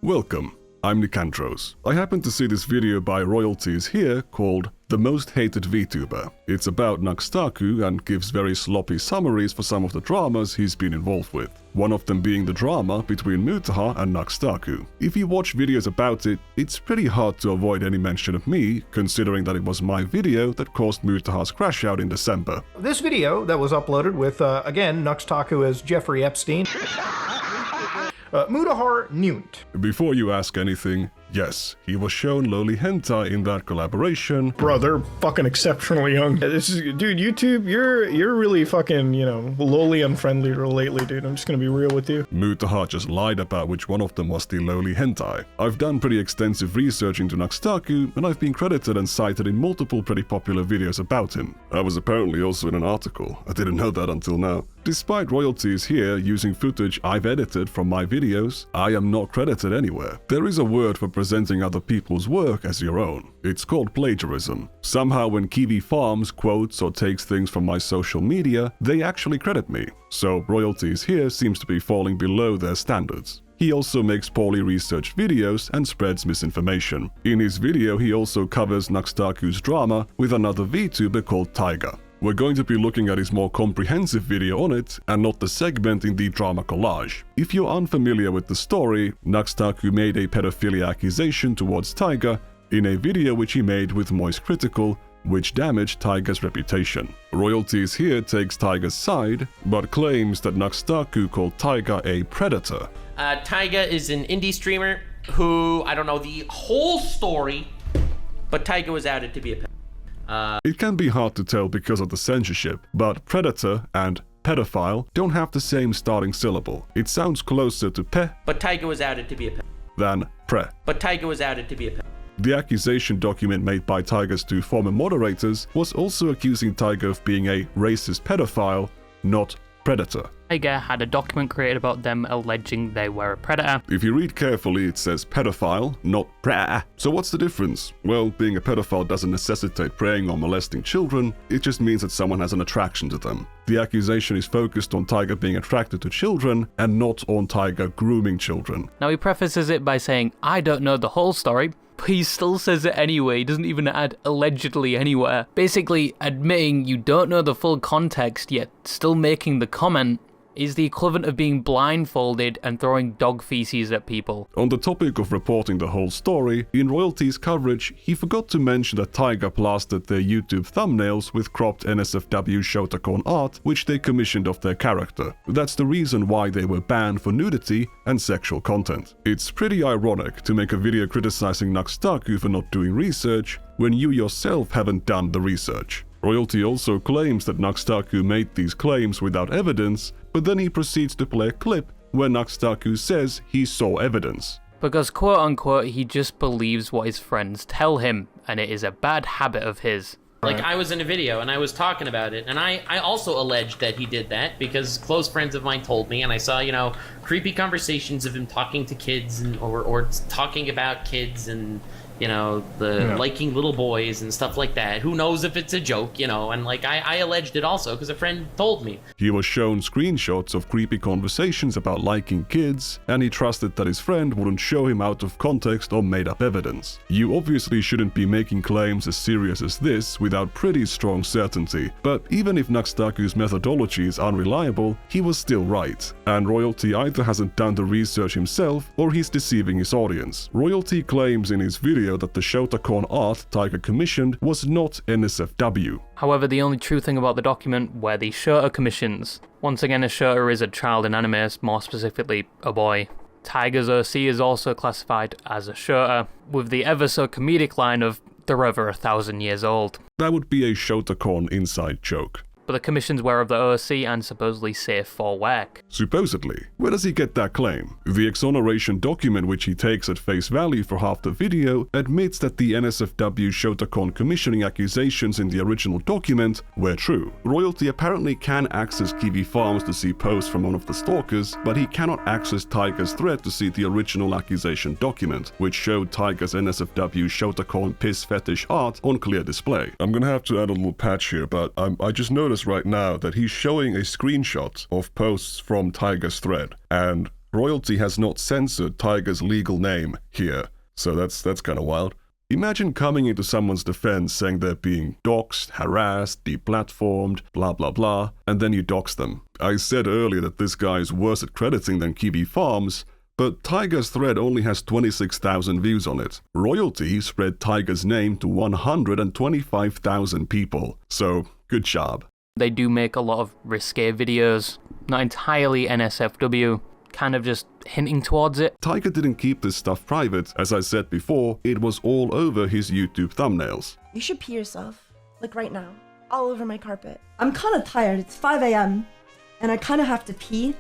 Welcome, I'm Nicandros. I happened to see this video by Royalties here called The Most Hated VTuber. It's about Nuxtaku and gives very sloppy summaries for some of the dramas he's been involved with. One of them being the drama between Mutaha and Nuxtaku. If you watch videos about it, it's pretty hard to avoid any mention of me, considering that it was my video that caused Mutaha's crash out in December. This video that was uploaded with, again, Nuxtaku as Jeffrey Epstein. Mutahar Nunt. Before you ask anything, yes, he was shown lowly hentai in that collaboration. Bro, they're fucking exceptionally young. This is, dude, YouTube, you're really fucking, lowly unfriendly lately, dude. I'm just gonna be real with you. Mutaha just lied about which one of them was the lowly hentai. I've done pretty extensive research into Nuxtaku, and I've been credited and cited in multiple pretty popular videos about him. I was apparently also in an article. I didn't know that until now. Despite Royalties here using footage I've edited from my videos, I am not credited anywhere. There is a word for presenting other people's work as your own. It's called plagiarism. Somehow when Kiwi Farms quotes or takes things from my social media, they actually credit me. So Royalties here seems to be falling below their standards. He also makes poorly researched videos and spreads misinformation. In his video, he also covers Nuxtaku's drama with another VTuber called Taiga. We're going to be looking at his more comprehensive video on it, and not the segment in the drama collage. If you're unfamiliar with the story, Nuxtaku made a pedophilia accusation towards Taiga in a video which he made with Moist Critical, which damaged Taiga's reputation. Royalties here takes Taiga's side, but claims that Nuxtaku called Taiga a predator. Taiga is an indie streamer who, I don't know the whole story, but Taiga was outed to be a pedophile. It can be hard to tell because of the censorship, but predator and pedophile don't have the same starting syllable. It sounds closer to pe But Taiga was outed to be a pedophile. than pre. But Taiga was outed to be a pedophile. The accusation document made by Taiga's two former moderators was also accusing Taiga of being a racist pedophile, not predator. Taiga had a document created about them alleging they were a predator. If you read carefully, it says pedophile, not pre. So what's the difference? Well, being a pedophile doesn't necessitate preying or molesting children, it just means that someone has an attraction to them. The accusation is focused on Taiga being attracted to children and not on Taiga grooming children. Now he prefaces it by saying, I don't know the whole story, but he still says it anyway. He doesn't even add allegedly anywhere. Basically, admitting you don't know the full context yet still making the comment is the equivalent of being blindfolded and throwing dog feces at people. On the topic of reporting the whole story, in Royalties coverage, he forgot to mention that Taiga plastered their YouTube thumbnails with cropped NSFW Shotacon art, which they commissioned of their character. That's the reason why they were banned for nudity and sexual content. It's pretty ironic to make a video criticizing Nuxtaku for not doing research when you yourself haven't done the research. Royalty also claims that Nuxtaku made these claims without evidence, but then he proceeds to play a clip where Nuxtaku says he saw evidence. Because quote unquote he just believes what his friends tell him, and it is a bad habit of his. Like, I was in a video and I was talking about it, and I also alleged that he did that because close friends of mine told me, and I saw, creepy conversations of him talking to kids and or talking about kids and liking little boys and stuff like that. Who knows if it's a joke, and I alleged it also because a friend told me. He was shown screenshots of creepy conversations about liking kids, and he trusted that his friend wouldn't show him out of context or made up evidence. You obviously shouldn't be making claims as serious as this without pretty strong certainty, but even if Nuxtaku's methodology is unreliable, he was still right, and Royalty either hasn't done the research himself or he's deceiving his audience. Royalty claims in his video that the Shotacon art Taiga commissioned was not NSFW. However, the only true thing about the document were the Shota commissions. Once again, a Shota is a child in anime, more specifically a boy. Taiga's OC is also classified as a Shota, with the ever so comedic line of, they're over 1,000 years old. That would be a Shotacon inside joke. But the commissions were of the OC and supposedly safe for work. Supposedly. Where does he get that claim? The exoneration document, which he takes at face value for half the video, admits that the NSFW Shotacon commissioning accusations in the original document were true. Royalty apparently can access Kiwi Farms to see posts from one of the stalkers, but he cannot access Taiga's thread to see the original accusation document, which showed Taiga's NSFW Shotacon piss fetish art on clear display. I'm gonna have to add a little patch here, but I just noticed right now that he's showing a screenshot of posts from Taiga's thread, and Royalty has not censored Taiga's legal name here, so that's kind of wild. Imagine coming into someone's defense saying they're being doxed, harassed, deplatformed, blah blah blah, and then you dox them. I said earlier that this guy is worse at crediting than Kiwi Farms, but Taiga's thread only has 26,000 views on it. Royalty spread Taiga's name to 125,000 people, so good job. They do make a lot of risque videos, not entirely NSFW, kind of just hinting towards it. Taiga didn't keep this stuff private. As I said before, it was all over his YouTube thumbnails. You should pee yourself, like right now, all over my carpet. I'm kind of tired. It's 5 a.m. and I kind of have to pee,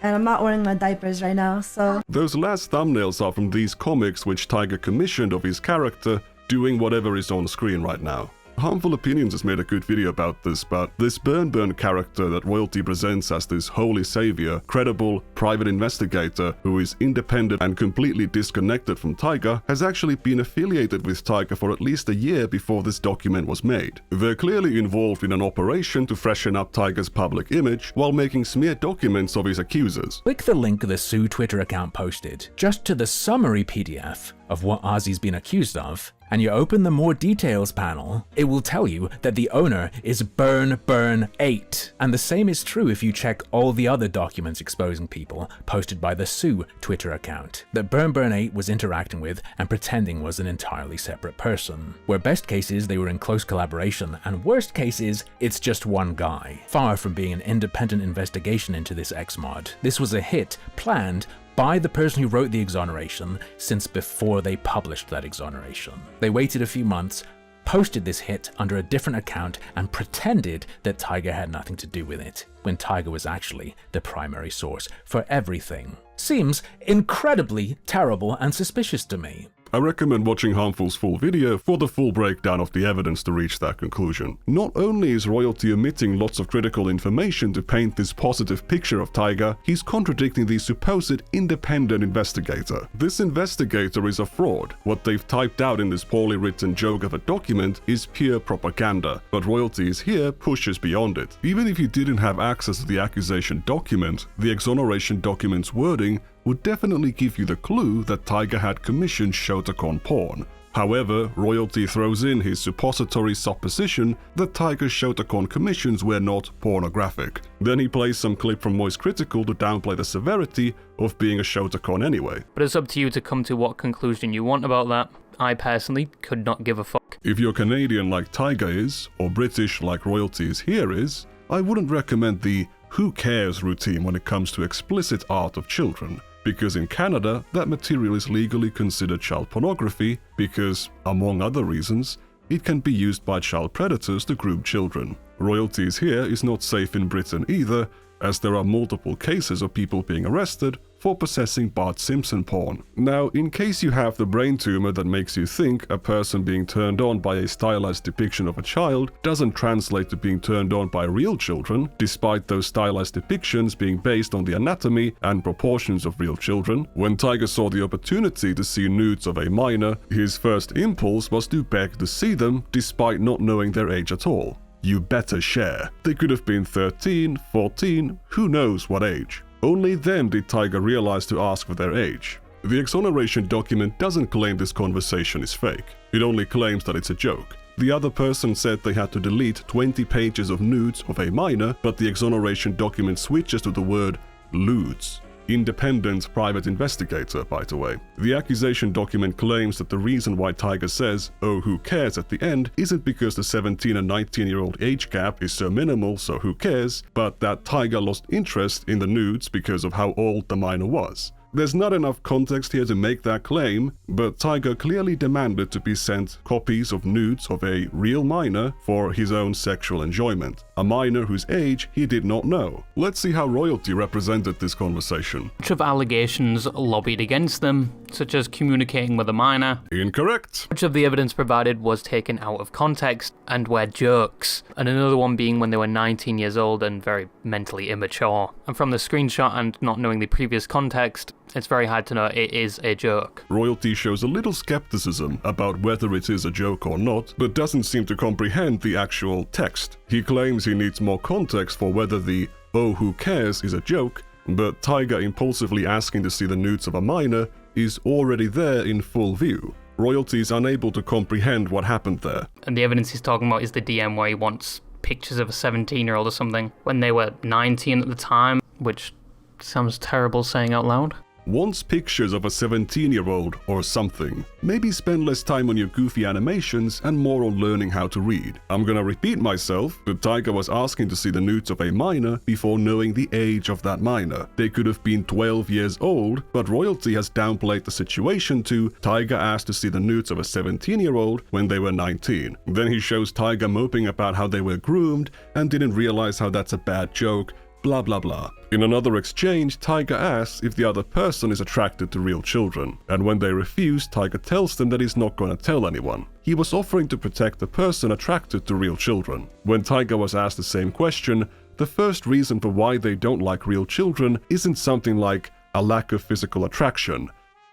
and I'm not wearing my diapers right now, so... Those last thumbnails are from these comics which Taiga commissioned of his character doing whatever is on screen right now. Harmful Opinions has made a good video about this, but this Burn character that Royalty presents as this holy savior, credible private investigator who is independent and completely disconnected from Taiga, has actually been affiliated with Taiga for at least a year before this document was made. They're clearly involved in an operation to freshen up Taiga's public image while making smear documents of his accusers. Click the link the Sue Twitter account posted, just to the summary PDF of what Ozzy's been accused of, and you open the more details panel, it will tell you that the owner is Burn8. And the same is true if you check all the other documents exposing people posted by the Sue Twitter account that Burn8 was interacting with and pretending was an entirely separate person. Where best case is they were in close collaboration, and worst case is it's just one guy. Far from being an independent investigation into this Xmod, this was a hit planned by the person who wrote the exoneration since before they published that exoneration. They waited a few months, posted this hit under a different account, and pretended that Taiga had nothing to do with it, when Taiga was actually the primary source for everything. Seems incredibly terrible and suspicious to me. I recommend watching Harmful's full video for the full breakdown of the evidence to reach that conclusion. Not only is Royalty omitting lots of critical information to paint this positive picture of Taiga, he's contradicting the supposed independent investigator. This investigator is a fraud. What they've typed out in this poorly written joke of a document is pure propaganda, but Royalty is here pushes beyond it. Even if you didn't have access to the accusation document, the exoneration document's wording would definitely give you the clue that Taiga had commissioned Shotacon porn. However, Royalty throws in his suppository supposition that Taiga's Shotacon commissions were not pornographic. Then he plays some clip from Moist Critical to downplay the severity of being a Shotacon anyway. But it's up to you to come to what conclusion you want about that. I personally could not give a fuck. If you're Canadian like Taiga is, or British like Royalty is here is, I wouldn't recommend the who cares routine when it comes to explicit art of children. Because in Canada, that material is legally considered child pornography because, among other reasons, it can be used by child predators to groom children. Royalties here is not safe in Britain either, as there are multiple cases of people being arrested for possessing Bart Simpson porn. Now, in case you have the brain tumor that makes you think a person being turned on by a stylized depiction of a child doesn't translate to being turned on by real children, despite those stylized depictions being based on the anatomy and proportions of real children, when Taiga saw the opportunity to see nudes of a minor, his first impulse was to beg to see them despite not knowing their age at all. You better share. They could have been 13, 14, who knows what age. Only then did Taiga realize to ask for their age. The exoneration document doesn't claim this conversation is fake. It only claims that it's a joke. The other person said they had to delete 20 pages of nudes of a minor, but the exoneration document switches to the word lewds. Independent private investigator, by the way. The accusation document claims that the reason why Taiga says, "Oh, who cares" at the end isn't because the 17 and 19-year-old age gap is so minimal, so who cares, but that Taiga lost interest in the nudes because of how old the minor was. There's not enough context here to make that claim, but Taiga clearly demanded to be sent copies of nudes of a real minor for his own sexual enjoyment. A minor whose age he did not know. Let's see how Royalty represented this conversation. Much of allegations lobbied against them, such as communicating with a minor. Incorrect. Much of the evidence provided was taken out of context and were jokes, and another one being when they were 19 years old and very mentally immature. And from the screenshot and not knowing the previous context, it's very hard to know it is a joke. Royalty shows a little skepticism about whether it is a joke or not, but doesn't seem to comprehend the actual text. He claims he needs more context for whether the "oh, who cares" is a joke, but Taiga impulsively asking to see the nudes of a minor is already there in full view. Royalty is unable to comprehend what happened there. And the evidence he's talking about is the DM where he wants pictures of a 17-year-old or something when they were 19 at the time, which sounds terrible saying out loud. Wants pictures of a 17-year-old or something. Maybe spend less time on your goofy animations and more on learning how to read. I'm gonna repeat myself, but Taiga was asking to see the nudes of a minor before knowing the age of that minor. They could have been 12 years old, but Royalty has downplayed the situation to Taiga asked to see the nudes of a 17-year-old when they were 19. Then he shows Taiga moping about how they were groomed and didn't realize how that's a bad joke, blah blah blah. In another exchange, Taiga asks if the other person is attracted to real children, and when they refuse, Taiga tells them that he's not gonna tell anyone. He was offering to protect the person attracted to real children. When Taiga was asked the same question, the first reason for why they don't like real children isn't something like a lack of physical attraction.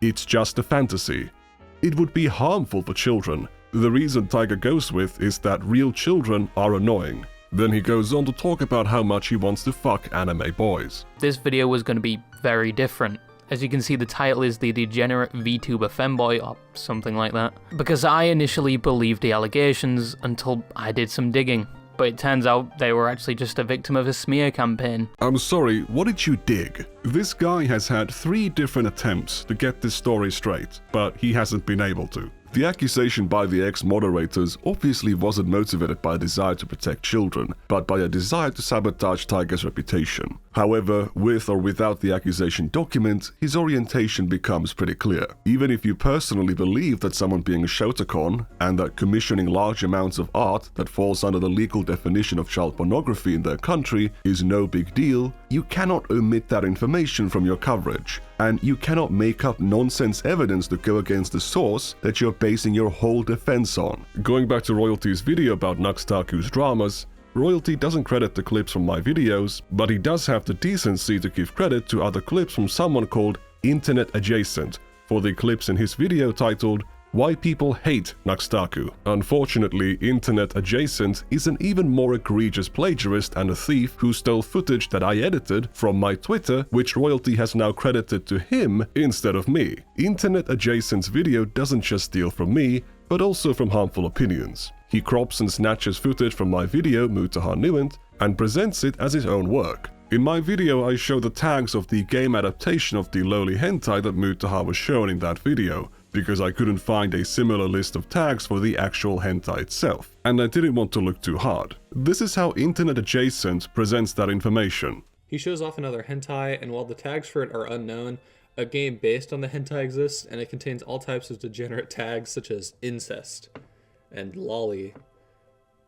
It's just a fantasy. It would be harmful for children. The reason Taiga goes with is that real children are annoying. Then he goes on to talk about how much he wants to fuck anime boys. This video was going to be very different. As you can see, the title is the Degenerate VTuber Femboy or something like that. Because I initially believed the allegations until I did some digging. But it turns out they were actually just a victim of a smear campaign. I'm sorry, what did you dig? This guy has had 3 different attempts to get this story straight, but he hasn't been able to. The accusation by the ex-moderators obviously wasn't motivated by a desire to protect children, but by a desire to sabotage Taiga's reputation. However, with or without the accusation document, his orientation becomes pretty clear. Even if you personally believe that someone being a shotacon and that commissioning large amounts of art that falls under the legal definition of child pornography in their country is no big deal, you cannot omit that information from your coverage. And you cannot make up nonsense evidence to go against the source that you're basing your whole defense on. Going back to Royalty's video about Nuxtaku's dramas, Royalty doesn't credit the clips from my videos, but he does have the decency to give credit to other clips from someone called Internet Adjacent for the clips in his video titled Why People Hate Nuxtaku. Unfortunately, Internet Adjacent is an even more egregious plagiarist and a thief who stole footage that I edited from my Twitter, which Royalty has now credited to him instead of me. Internet Adjacent's video doesn't just steal from me, but also from Harmful Opinions. He crops and snatches footage from my video Mutaha Nuent and presents it as his own work. In my video, I show the tags of the game adaptation of the lowly hentai that Mutaha was shown in that video, because I couldn't find a similar list of tags for the actual hentai itself, and I didn't want to look too hard. This is how Internet Adjacent presents that information. He shows off another hentai, and while the tags for it are unknown, a game based on the hentai exists, and it contains all types of degenerate tags such as incest, and lolly,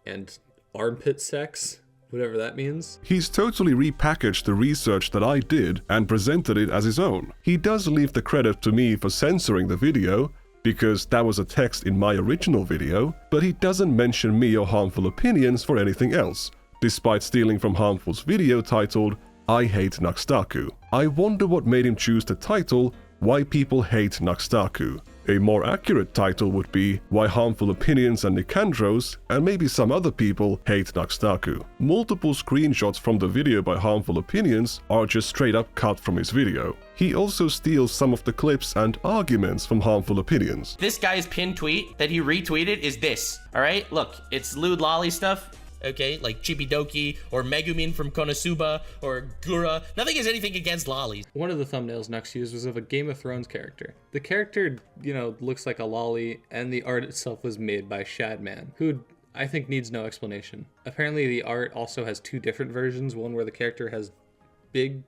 and armpit sex, whatever that means. He's totally repackaged the research that I did and presented it as his own. He does leave the credit to me for censoring the video, because that was a text in my original video, but he doesn't mention me or Harmful Opinions for anything else, despite stealing from Harmful's video titled I Hate Nuxtaku. I wonder what made him choose the title Why People Hate Nuxtaku. A more accurate title would be Why Harmful Opinions and Nicandros, and maybe some other people, hate Nuxtaku. Multiple screenshots from the video by Harmful Opinions are just straight up cut from his video. He also steals some of the clips and arguments from Harmful Opinions. This guy's pinned tweet that he retweeted is this, all right? Look, it's lewd lolly stuff. Okay, like Chibidoki or Megumin from Konosuba or Gura. Nothing is anything against lollies. One of the thumbnails Nux used was of a Game of Thrones character. The character, looks like a lolly, and the art itself was made by Shadman, who I think needs no explanation. Apparently the art also has 2 different versions, one where the character has big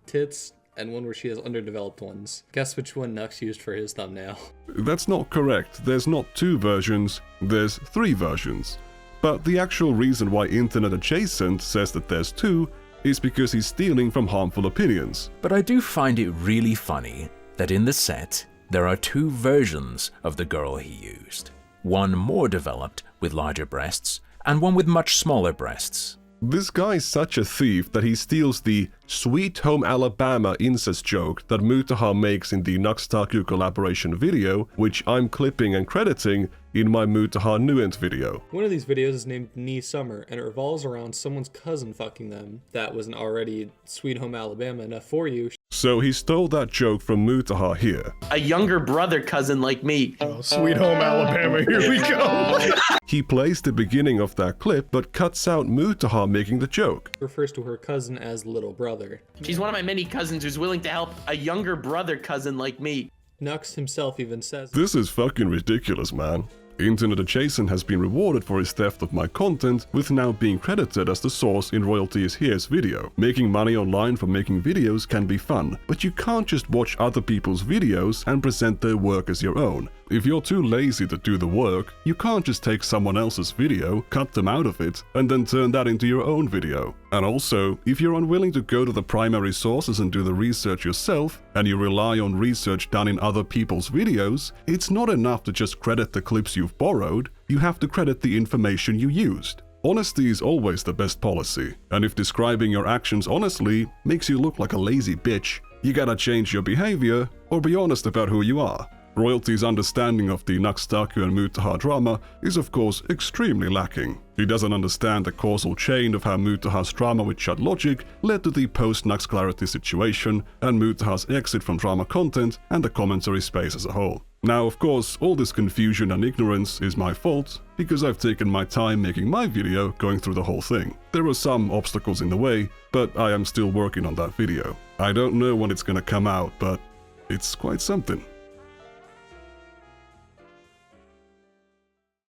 tits and one where she has underdeveloped ones. Guess which one Nux used for his thumbnail. That's not correct. There's not 2 versions, there's 3 versions. But the actual reason why Internet Adjacent says that there's 2 is because he's stealing from Harmful Opinions. But I do find it really funny that in the set, there are 2 versions of the girl he used. One more developed with larger breasts, and one with much smaller breasts. This guy's such a thief that he steals the Sweet Home Alabama incest joke that Mutaha makes in the Nuxtaku collaboration video, which I'm clipping and crediting in my Mutaha Nuent video. One of these videos is named Knee Summer, and it revolves around someone's cousin fucking them. That wasn't already Sweet Home Alabama enough for you. So he stole that joke from Mutaha here. A younger brother cousin like me. Oh, Sweet Home Alabama, here we go. He plays the beginning of that clip, but cuts out Mutaha making the joke. Refers to her cousin as little brother. She's one of my many cousins who's willing to help a younger brother cousin like me. Nux himself even says, This is fucking ridiculous, man. Internet Adjacent has been rewarded for his theft of my content, with now being credited as the source in Royalty is Here's video. Making money online from making videos can be fun, but you can't just watch other people's videos and present their work as your own. If you're too lazy to do the work, you can't just take someone else's video, cut them out of it, and then turn that into your own video. And also, if you're unwilling to go to the primary sources and do the research yourself, and you rely on research done in other people's videos, it's not enough to just credit the clips you've borrowed, you have to credit the information you used. Honesty is always the best policy, and if describing your actions honestly makes you look like a lazy bitch, you gotta change your behavior or be honest about who you are. Royalty's understanding of the Nuxtaku and Mutaha drama is of course extremely lacking. He doesn't understand the causal chain of how Mutaha's drama with Chud Logic led to the post-Nux Clarity situation and Mutaha's exit from drama content and the commentary space as a whole. Now, of course, all this confusion and ignorance is my fault, because I've taken my time making my video going through the whole thing. There are some obstacles in the way, but I am still working on that video. I don't know when it's gonna come out, but it's quite something.